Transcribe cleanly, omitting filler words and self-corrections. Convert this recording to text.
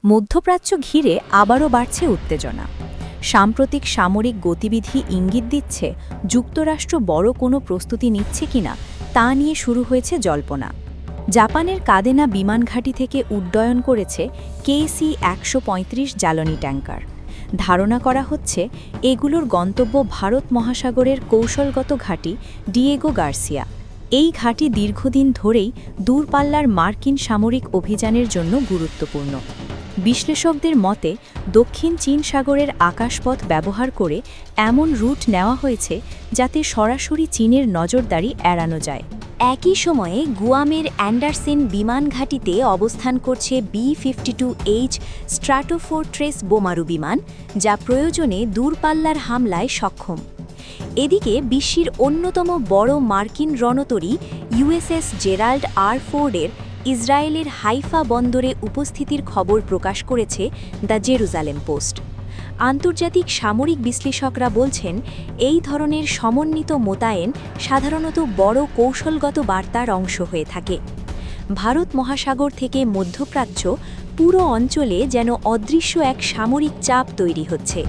মধ্যপ্রাচ্য ঘিরে আবারও বাড়ছে উত্তেজনা। সাম্প্রতিক সামরিক গতিবিধি ইঙ্গিত দিচ্ছে যুক্তরাষ্ট্র বড় কোনো প্রস্তুতি নিচ্ছে কিনা তা নিয়ে শুরু হয়েছে জল্পনা। জাপানের কাদেনা বিমান ঘাঁটি থেকে উড্ডয়ন করেছে KC-135 জ্বালানি ট্যাঙ্কার। ধারণা করা হচ্ছে এগুলোর গন্তব্য ভারত মহাসাগরের কৌশলগত ঘাঁটি ডিয়েগো গার্সিয়া। এই ঘাঁটি দীর্ঘদিন ধরেই দূরপাল্লার মার্কিন সামরিক অভিযানের জন্য গুরুত্বপূর্ণ। বিশ্লেষকদের মতে দক্ষিণ চীন সাগরের আকাশপথ ব্যবহার করে এমন রুট নেওয়া হয়েছে যাতে সরাসরি চীনের নজরদারি এড়ানো যায়। একই সময়ে গুয়ামের অ্যান্ডারসেন বিমান ঘাঁটিতে অবস্থান করছে B-52H স্ট্র্যাটোফোর্ট্রেস বোমারু বিমান, যা প্রয়োজনে দূরপাল্লার হামলায় সক্ষম। এদিকে বিশ্বের অন্যতম বড় মার্কিন রণতরী USS জেরাল্ড আর ফোর্ডের ইসরায়েলের হাইফা বন্দরে উপস্থিতির খবর প্রকাশ করেছে দ্য জেরুজালেম পোস্ট। আন্তর্জাতিক সামরিক বিশ্লেষকরা বলছেন, এই ধরনের সমন্বিত মোতায়েন সাধারণত বড় কৌশলগত বার্তার অংশ হয়ে থাকে। ভারত মহাসাগর থেকে মধ্যপ্রাচ্য পুরো অঞ্চলে যেন অদৃশ্য এক সামরিক চাপ তৈরি হচ্ছে।